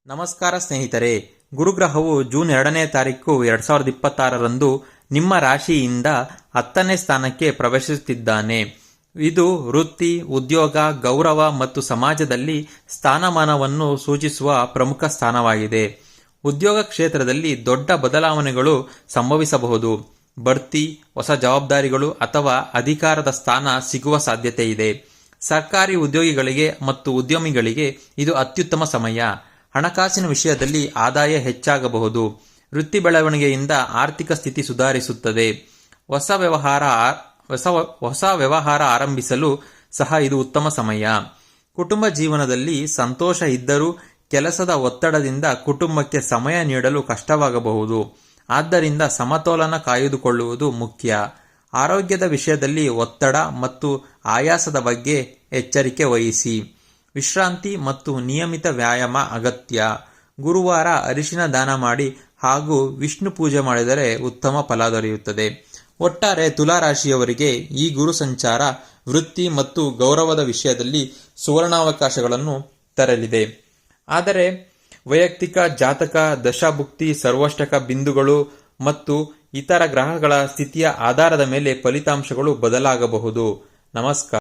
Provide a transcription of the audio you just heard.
ನಮಸ್ಕಾರ ಸ್ನೇಹಿತರೆ, ಗುರುಗ್ರಹವು ಜೂನ್ 2ನೇ ತಾರೀಕು 2026ರಂದು ನಿಮ್ಮ ರಾಶಿಯಿಂದ 10ನೇ ಸ್ಥಾನಕ್ಕೆ ಪ್ರವೇಶಿಸುತ್ತಿದ್ದಾನೆ. ಇದು ವೃತ್ತಿ, ಉದ್ಯೋಗ, ಗೌರವ ಮತ್ತು ಸಮಾಜದಲ್ಲಿ ಸ್ಥಾನಮಾನವನ್ನು ಸೂಚಿಸುವ ಪ್ರಮುಖ ಸ್ಥಾನವಾಗಿದೆ. ಉದ್ಯೋಗ ಕ್ಷೇತ್ರದಲ್ಲಿ ದೊಡ್ಡ ಬದಲಾವಣೆಗಳು ಸಂಭವಿಸಬಹುದು. ಬಡ್ತಿ, ಹೊಸ ಜವಾಬ್ದಾರಿಗಳು ಅಥವಾ ಅಧಿಕಾರದ ಸ್ಥಾನ ಸಿಗುವ ಸಾಧ್ಯತೆ ಇದೆ. ಸರ್ಕಾರಿ ಉದ್ಯೋಗಿಗಳಿಗೆ ಮತ್ತು ಉದ್ಯಮಿಗಳಿಗೆ ಇದು ಅತ್ಯುತ್ತಮ ಸಮಯ. ಹಣಕಾಸಿನ ವಿಷಯದಲ್ಲಿ ಆದಾಯ ಹೆಚ್ಚಾಗಬಹುದು. ವೃತ್ತಿ ಬೆಳವಣಿಗೆಯಿಂದ ಆರ್ಥಿಕ ಸ್ಥಿತಿ ಸುಧಾರಿಸುತ್ತದೆ. ಹೊಸ ವ್ಯವಹಾರ ಆರಂಭಿಸಲು ಸಹ ಇದು ಉತ್ತಮ ಸಮಯ. ಕುಟುಂಬ ಜೀವನದಲ್ಲಿ ಸಂತೋಷ ಇದ್ದರೂ ಕೆಲಸದ ಒತ್ತಡದಿಂದ ಕುಟುಂಬಕ್ಕೆ ಸಮಯ ನೀಡಲು ಕಷ್ಟವಾಗಬಹುದು. ಆದ್ದರಿಂದ ಸಮತೋಲನ ಕಾಯ್ದುಕೊಳ್ಳುವುದು ಮುಖ್ಯ. ಆರೋಗ್ಯದ ವಿಷಯದಲ್ಲಿ ಒತ್ತಡ ಮತ್ತು ಆಯಾಸದ ಬಗ್ಗೆ ಎಚ್ಚರಿಕೆ ವಹಿಸಿ. ವಿಶ್ರಾಂತಿ ಮತ್ತು ನಿಯಮಿತ ವ್ಯಾಯಾಮ ಅಗತ್ಯ. ಗುರುವಾರ ಅರಿಶಿನ ದಾನ ಮಾಡಿ ಹಾಗೂ ವಿಷ್ಣು ಪೂಜೆ ಮಾಡಿದರೆ ಉತ್ತಮ ಫಲ ದೊರೆಯುತ್ತದೆ. ಒಟ್ಟಾರೆ ತುಲಾರಾಶಿಯವರಿಗೆ ಈ ಗುರು ಸಂಚಾರ ವೃತ್ತಿ ಮತ್ತು ಗೌರವದ ವಿಷಯದಲ್ಲಿ ಸುವರ್ಣಾವಕಾಶಗಳನ್ನು ತರಲಿದೆ. ಆದರೆ ವೈಯಕ್ತಿಕ ಜಾತಕ, ದಶಾಭುಕ್ತಿ, ಸರ್ವಷ್ಟಕ ಬಿಂದುಗಳು ಮತ್ತು ಇತರ ಗ್ರಹಗಳ ಸ್ಥಿತಿಯ ಆಧಾರದ ಮೇಲೆ ಫಲಿತಾಂಶಗಳು ಬದಲಾಗಬಹುದು. ನಮಸ್ಕಾರ.